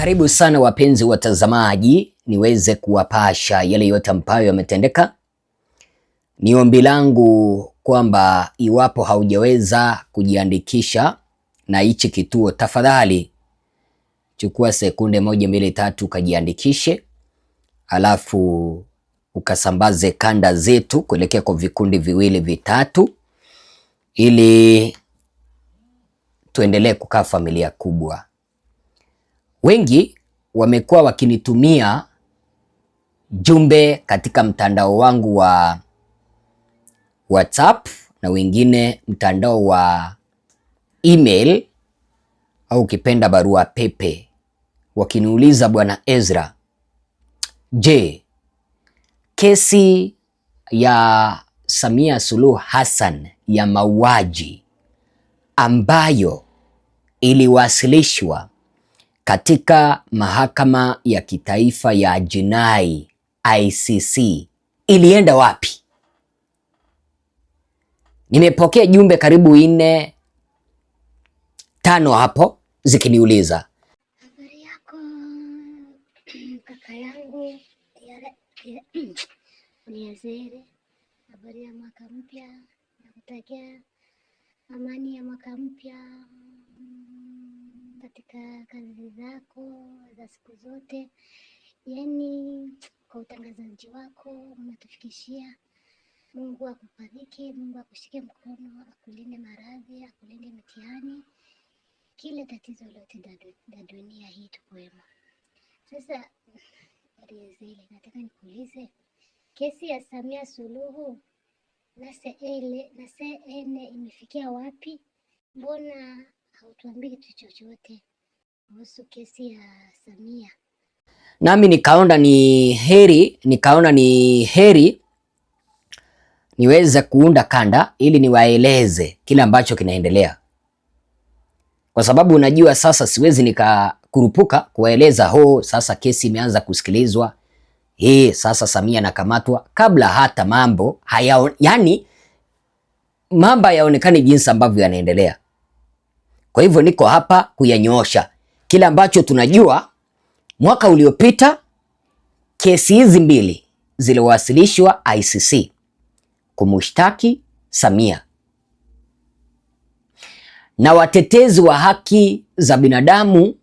Karibu sana wapenzi watazamaji, niweze kuwapasha yale yote ambayo yametendeka. Ni ombi langu kwamba iwapo haujaweza kujiandikisha na hichi kituo, tafadhali chukua sekunde 1, 2, 3 ukajiandikishe, alafu ukasambaze kanda zetu kuelekea kwa vikundi 2, 3 ili tuendelee kukaa familia kubwa. Wengi wamekuwa wakinitumia jumbe katika mtandao wangu wa WhatsApp na wengine mtandao wa email au ukipenda barua pepe, wakiniuliza Bwana Ezra, je, kesi ya Samia Suluhu Hassan ya mauaji ambayo iliwasilishwa katika mahakama ya kitaifa ya jinai ICC ilienda wapi? Nimepokea jumbe karibu 4, 5 hapo zikiniuliza, habari yako kaka yangu Niazere, habari ya mwaka mpya, nakutakia amani ya mwaka mpya katika kazi zako za siku zote, yani kwa utangazaji wako unatufikishia. Mungu akubariki, Mungu akushike mkono, akulinde maradhi, akulinde mitihani, kile tatizo lote la dunia hii tukwema. Sasa Rizeli, nataka nikuulize, kesi ya Samia Suluhu na CN imefikia wapi? Mbona hautuambii kitu chochote kuhusu kesi ya Samia? Nami nikaona ni heri niweze kuunda kanda ili niwaeleze kile ambacho kinaendelea, kwa sababu unajua sasa siwezi nikakurupuka kuwaeleza sasa kesi imeanza kusikilizwa, sasa Samia nakamatwa, kabla hata mambo hayaonekani jinsi ambavyo yanaendelea. Kwa hivyo niko hapa kuyanyoosha kile ambacho tunajua. Mwaka uliopita kesi hizi 2 ziliwasilishwa ICC kumshtaki Samia, na watetezi wa haki za binadamu,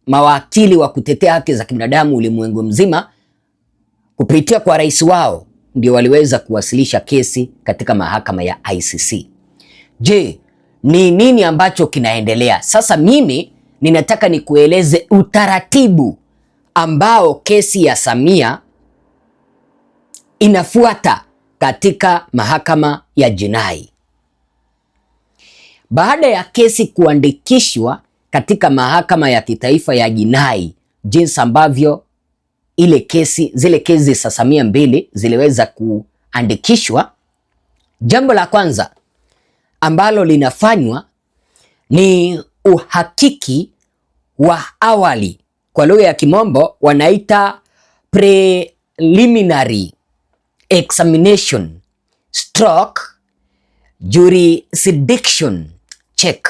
mawakili wa kutetea haki za binadamu ulimwengu mzima kupitia kwa rais wao ndio waliweza kuwasilisha kesi katika mahakama ya ICC. Je, ni nini ambacho kinaendelea sasa? Mimi ninataka nikueleze utaratibu ambao kesi ya Samia inafuata katika mahakama ya jinai. Baada ya kesi kuandikishwa katika mahakama ya kitaifa ya jinai, jinsi ambavyo zile kesi za Samia 2 ziliweza kuandikishwa, jambo la kwanza ambalo linafanywa ni uhakiki wa awali, kwa lugha ya kimombo wanaita preliminary examination / jurisdiction check.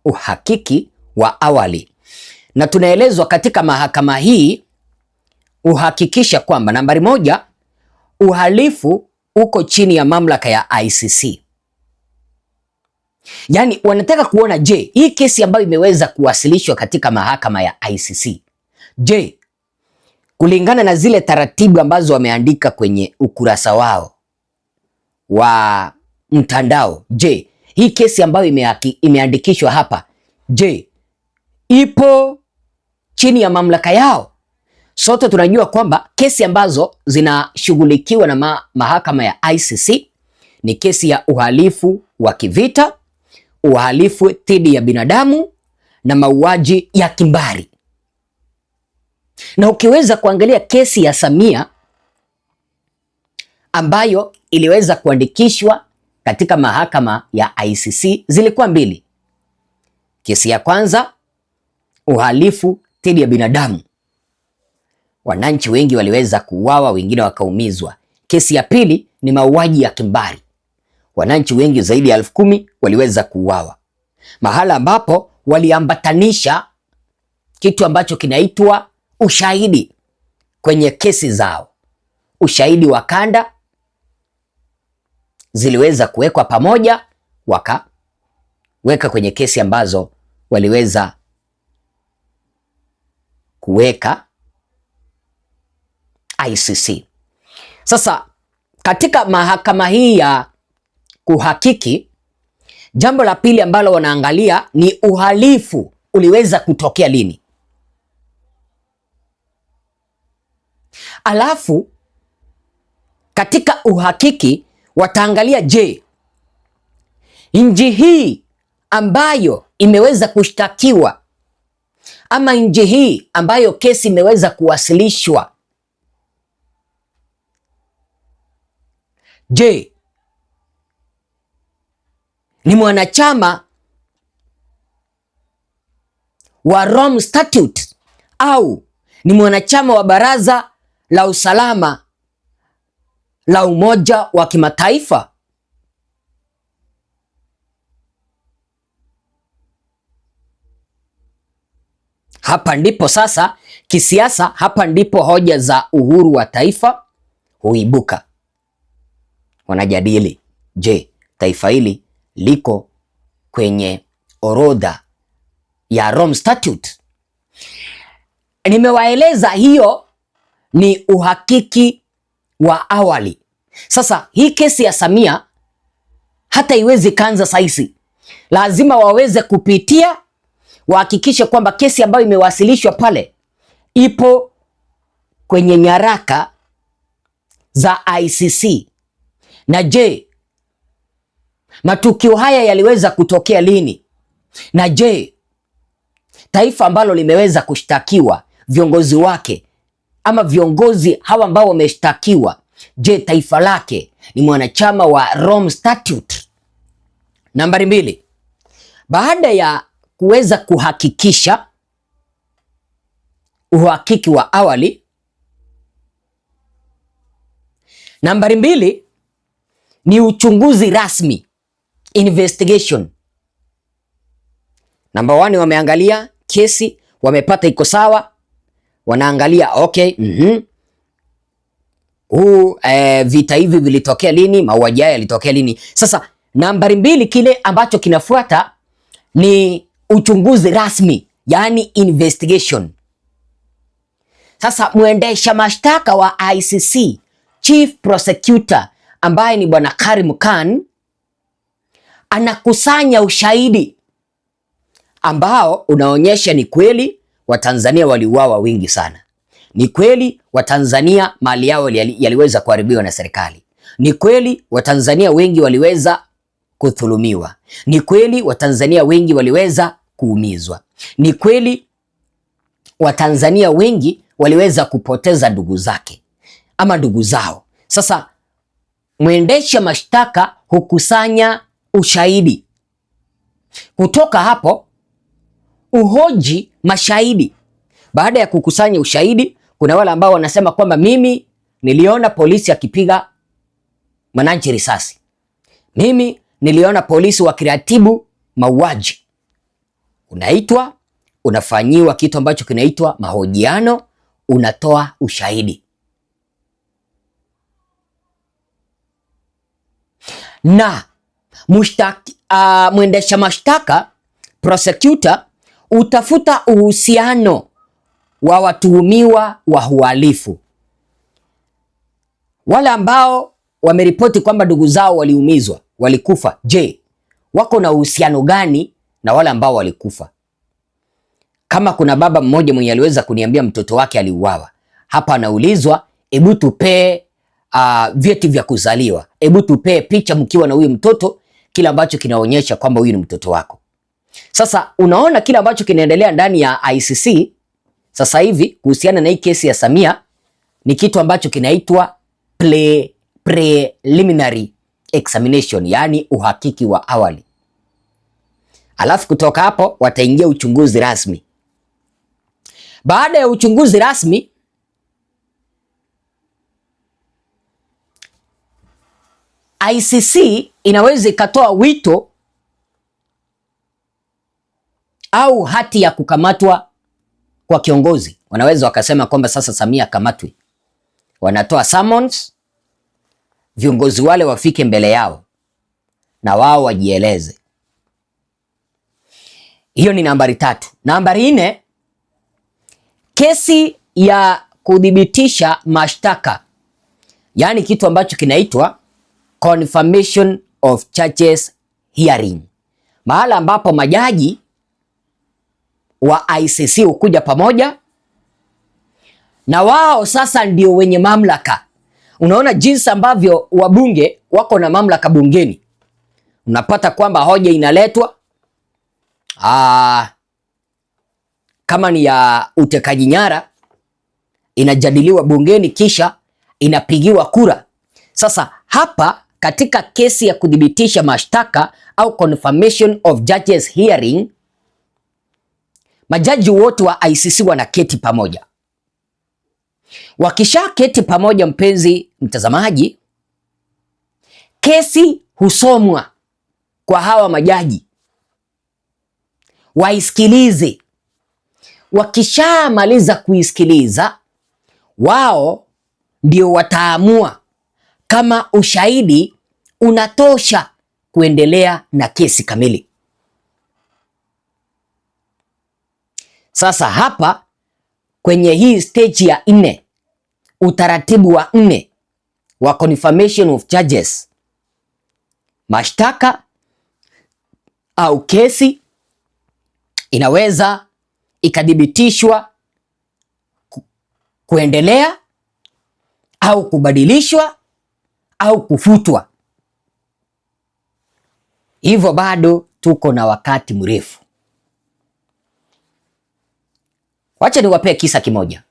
Uhakiki wa awali, na tunaelezwa katika mahakama hii uhakikisha kwamba nambari 1, uhalifu uko chini ya mamlaka ya ICC. Yaani wanataka kuona, je, hii kesi ambayo imeweza kuwasilishwa katika mahakama ya ICC, je, kulingana na zile taratibu ambazo wameandika kwenye ukurasa wao wa mtandao, je, hii kesi ambayo imeandikishwa hapa, je, ipo chini ya mamlaka yao? Sote tunajua kwamba kesi ambazo zinashughulikiwa na mahakama ya ICC ni kesi ya uhalifu wa kivita, uhalifu dhidi ya binadamu na mauaji ya kimbari. Na ukiweza kuangalia kesi ya Samia ambayo iliweza kuandikishwa katika mahakama ya ICC zilikuwa 2. Kesi ya kwanza, uhalifu dhidi ya binadamu, wananchi wengi waliweza kuuawa, wengine wakaumizwa. Kesi ya pili ni mauaji ya kimbari, wananchi wengi zaidi ya 10,000 waliweza kuuawa, mahala ambapo waliambatanisha kitu ambacho kinaitwa ushahidi kwenye kesi zao. Ushahidi wa kanda ziliweza kuwekwa pamoja, wakaweka kwenye kesi ambazo waliweza kuweka ICC. Sasa katika mahakama hii ya kuhakiki, jambo la pili ambalo wanaangalia ni uhalifu uliweza kutokea lini. Alafu katika uhakiki wataangalia, je, nchi hii ambayo imeweza kushtakiwa ama nchi hii ambayo kesi imeweza kuwasilishwa, je, ni mwanachama wa Rome Statute au ni mwanachama wa Baraza la Usalama la Umoja wa Kimataifa? Hapa ndipo sasa kisiasa, hapa ndipo hoja za uhuru wa taifa huibuka. Wanajadili, je, taifa hili liko kwenye orodha ya Rome Statute? Nimewaeleza hiyo ni uhakiki wa awali. Sasa hii kesi ya Samia hata iwezi kanza saisi, lazima waweze kupitia, wahakikishe kwamba kesi ambayo imewasilishwa pale ipo kwenye nyaraka za ICC. Na je, matukio haya yaliweza kutokea lini? Na je, taifa ambalo limeweza kushtakiwa, viongozi wake ama viongozi hawa ambao wameshtakiwa, je, taifa lake ni mwanachama wa Rome Statute? Nambari 2, baada ya kuweza kuhakikisha uhakiki wa awali, nambari 2 ni uchunguzi rasmi, investigation. Namba 1 wameangalia kesi, wamepata iko sawa, wanaangalia okay, vita hivi vilitokea lini, mauaji haya yalitokea lini. Sasa nambari 2, kile ambacho kinafuata ni uchunguzi rasmi, yani investigation. Sasa mwendesha mashtaka wa ICC, Chief Prosecutor ambaye ni Bwana Karim Khan, anakusanya ushahidi ambao unaonyesha ni kweli Watanzania waliuawa wingi sana. Ni kweli Watanzania mali yao yaliweza kuharibiwa na serikali. Ni kweli Watanzania wengi waliweza kudhulumiwa. Ni kweli Watanzania wengi waliweza kuumizwa. Ni kweli Watanzania wengi waliweza kupoteza ndugu zake ama ndugu zao. Sasa mwendesha mashtaka hukusanya ushahidi. Kutoka hapo uhoji mashahidi. Baada ya kukusanya ushahidi, kuna wale ambao wanasema kwamba mimi niliona polisi akipiga Mwananchi risasi. Mimi niliona polisi wakiratibu mauaji. Unaitwa, unafanyiwa kitu ambacho kinaitwa mahojiano, unatoa ushahidi. Na mwendesha mashtaka, prosecutor, utafuta uhusiano wa watuhumiwa wa uhalifu. Wale ambao wameripoti kwamba ndugu zao waliumizwa, walikufa, je, wako na uhusiano gani na wale ambao walikufa? Kama kuna baba mmoja mwenye aliweza kuniambia mtoto wake aliuawa, hapa anaulizwa, hebu tupee vyeti vya kuzaliwa, hebu tupee picha mkiwa na huyu mtoto, kile ambacho kinaonyesha kwamba huyu ni mtoto wako. Sasa unaona kile ambacho kinaendelea ndani ya ICC sasa hivi kuhusiana na hii kesi ya Samia ni kitu ambacho kinaitwa preliminary examination, yani uhakiki wa awali. Alafu kutoka hapo wataingia uchunguzi rasmi. Baada ya uchunguzi rasmi, ICC inaweza ikatoa wito au hati ya kukamatwa kwa kiongozi. Wanaweza wakasema kwamba sasa Samia akamatwe, wanatoa summons, viongozi wale wafike mbele yao na wao wajieleze. Hiyo ni nambari 3. Nambari 4, kesi ya kudhibitisha mashtaka, yaani kitu ambacho kinaitwa confirmation of charges hearing, mahala ambapo majaji wa ICC hukuja pamoja na wao sasa ndio wenye mamlaka. Unaona jinsi ambavyo wabunge wako na mamlaka bungeni. Unapata kwamba hoja inaletwa kama ni ya utekaji nyara, inajadiliwa bungeni kisha inapigiwa kura. Sasa hapa katika kesi ya kudhibitisha mashtaka au confirmation of judges hearing, majaji wote wa ICC wanaketi pamoja. Wakisha keti pamoja, mpenzi mtazamaji, kesi husomwa kwa hawa majaji waisikilize. Wakishamaliza kuisikiliza, wao ndio wataamua kama ushahidi unatosha kuendelea na kesi kamili. Sasa hapa kwenye hii stage ya 4, utaratibu wa 4 wa confirmation of charges, mashtaka au kesi inaweza ikadhibitishwa kuendelea au kubadilishwa au kufutwa. Hivyo bado tuko na wakati mrefu. Wacha niwapee kisa kimoja.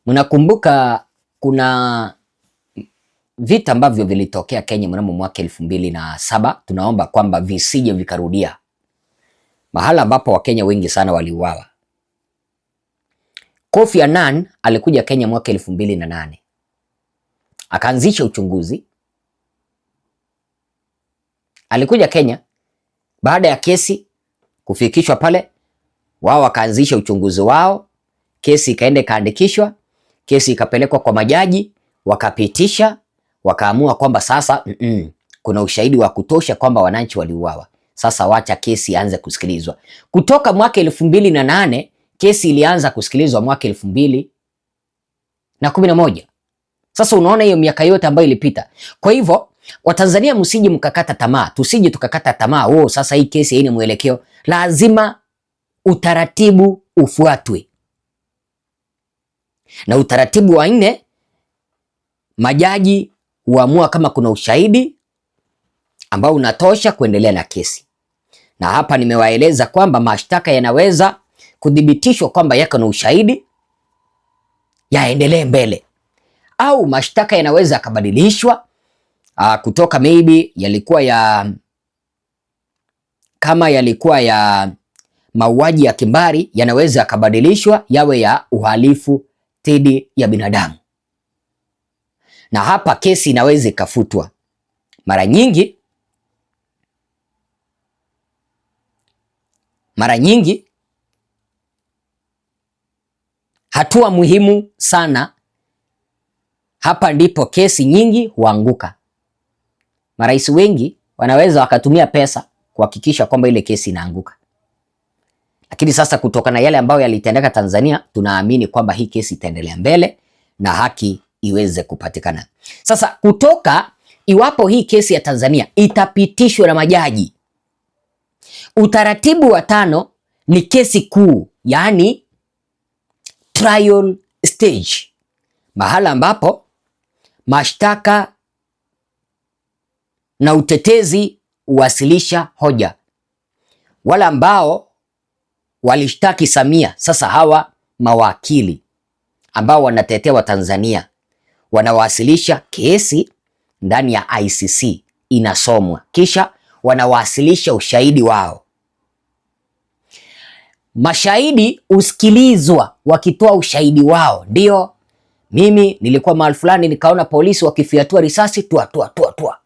Mnakumbuka kuna vita ambavyo vilitokea Kenya mnamo mwaka 2007. Tunaomba kwamba visije vikarudia, mahala ambapo Wakenya wengi sana waliuawa. Kofi Annan alikuja Kenya mwaka 2008. Akaanzisha uchunguzi. Alikuja Kenya baada ya kesi kufikishwa pale, wao wakaanzisha uchunguzi wao, kesi ikaenda ikaandikishwa, kesi ikapelekwa kwa majaji, wakapitisha, wakaamua kwamba sasa kuna ushahidi wa kutosha kwamba wananchi waliuawa. Sasa wacha kesi ianze kusikilizwa. Kutoka mwaka 2008 kesi ilianza kusikilizwa mwaka 2011. Sasa unaona hiyo miaka yote ambayo ilipita. Kwa hivyo Watanzania, msije mkakata tamaa, tusije tukakata tamaa, sasa hii kesi haina mwelekeo. Lazima utaratibu ufuatwe. Na utaratibu wa 4, majaji huamua kama kuna ushahidi ambao unatosha kuendelea na kesi. Na hapa nimewaeleza kwamba mashtaka yanaweza kudhibitishwa kwamba yako na ushahidi yaendelee mbele, au mashtaka yanaweza yakabadilishwa kutoka maybe kama yalikuwa ya mauaji ya kimbari, yanaweza yakabadilishwa yawe ya uhalifu dhidi ya binadamu, na hapa kesi inaweza ikafutwa. Mara nyingi hatua muhimu sana, hapa ndipo kesi nyingi huanguka. Marais wengi wanaweza wakatumia pesa kuhakikisha kwamba ile kesi inaanguka, lakini sasa kutokana na yale ambayo yalitendeka Tanzania, tunaamini kwamba hii kesi itaendelea mbele na haki iweze kupatikana. Sasa kutoka iwapo hii kesi ya Tanzania itapitishwa na majaji, utaratibu wa 5 ni kesi kuu, yaani trial stage, mahala ambapo mashtaka na utetezi uwasilisha hoja. Wale ambao walishtaki Samia, sasa hawa mawakili ambao wanatetea Watanzania wanawasilisha kesi ndani ya ICC, inasomwa, kisha wanawasilisha ushahidi wao. Mashahidi usikilizwa wakitoa ushahidi wao. Ndio, mimi nilikuwa mahali fulani nikaona polisi wakifiatua risasi tua.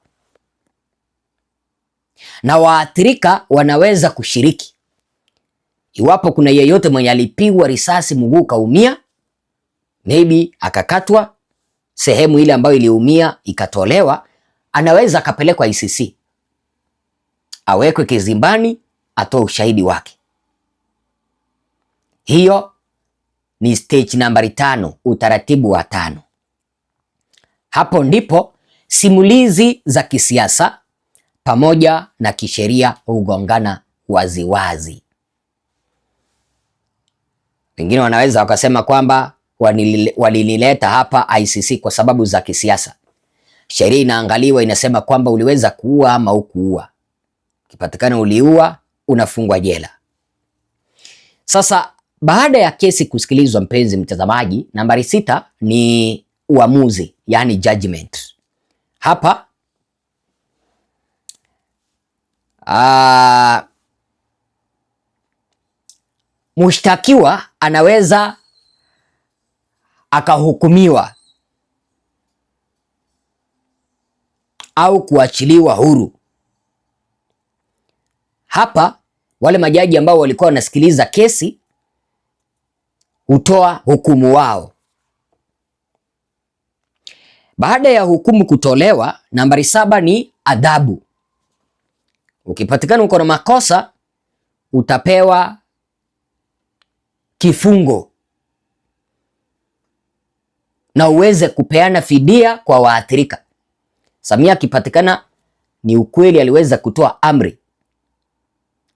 Na waathirika wanaweza kushiriki. Iwapo kuna yeyote mwenye alipigwa risasi mguu kaumia, maybe akakatwa sehemu ile ambayo iliumia ikatolewa, anaweza akapelekwa ICC, awekwe kizimbani, atoe ushahidi wake. Hiyo ni stage nambari 5, utaratibu wa 5. Hapo ndipo simulizi za kisiasa pamoja na kisheria hugongana waziwazi. Wengine wanaweza wakasema kwamba walilileta hapa ICC kwa sababu za kisiasa. Sheria inaangaliwa, inasema kwamba uliweza kuua ama hukuua. Ukipatikana uliua, unafungwa jela. Sasa baada ya kesi kusikilizwa, mpenzi mtazamaji, nambari 6 ni uamuzi, yani judgment. Hapa mshtakiwa anaweza akahukumiwa au kuachiliwa huru. Hapa wale majaji ambao walikuwa wanasikiliza kesi hutoa hukumu wao. Baada ya hukumu kutolewa, nambari 7 ni adhabu. Ukipatikana uko na makosa, utapewa kifungo na uweze kupeana fidia kwa waathirika. Samia akipatikana ni ukweli aliweza kutoa amri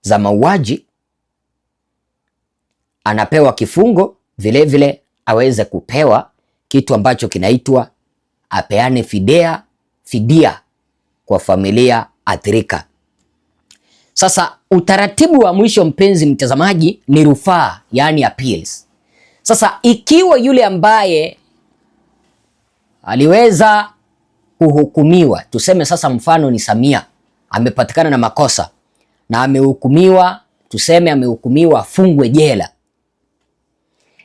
za mauaji, anapewa kifungo, vile aweze kupewa kitu ambacho kinaitwa apeane fidia kwa familia athirika. Sasa utaratibu wa mwisho, mpenzi mtazamaji, ni rufaa, yani appeals. Sasa ikiwa yule ambaye aliweza kuhukumiwa, tuseme sasa mfano ni Samia, amepatikana na makosa na amehukumiwa, tuseme amehukumiwa afungwe jela.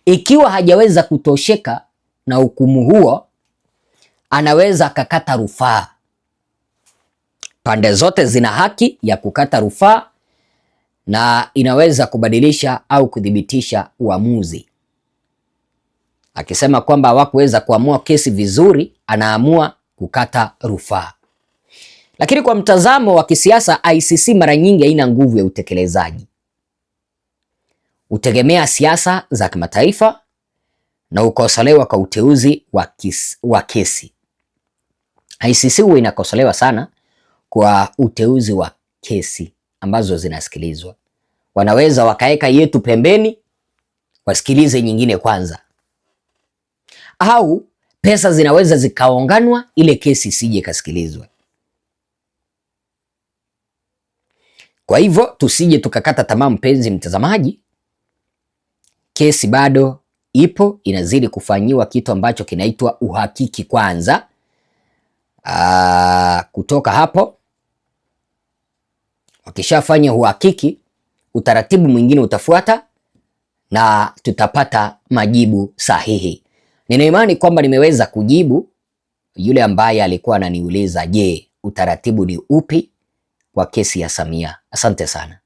Ikiwa hajaweza kutosheka na hukumu huo, anaweza akakata rufaa. Pande zote zina haki ya kukata rufaa na inaweza kubadilisha au kudhibitisha uamuzi. Akisema kwamba hawakuweza kuamua kesi vizuri, anaamua kukata rufaa. Lakini kwa mtazamo wa kisiasa, ICC mara nyingi haina nguvu ya utekelezaji. Hutegemea siasa za kimataifa na ukosolewa kwa uteuzi wa kesi. ICC huwa inakosolewa sana kwa uteuzi wa kesi ambazo zinasikilizwa. Wanaweza wakaeka yetu pembeni, wasikilize nyingine kwanza, au pesa zinaweza zikaonganwa ile kesi isije kasikilizwa. Kwa hivyo tusije tukakata tamaa, mpenzi mtazamaji, kesi bado ipo, inazidi kufanyiwa kitu ambacho kinaitwa uhakiki kwanza. Kutoka hapo wakishafanya uhakiki, utaratibu mwingine utafuata na tutapata majibu sahihi. Nina imani kwamba nimeweza kujibu yule ambaye alikuwa ananiuliza, je, utaratibu ni upi kwa kesi ya Samia? Asante sana.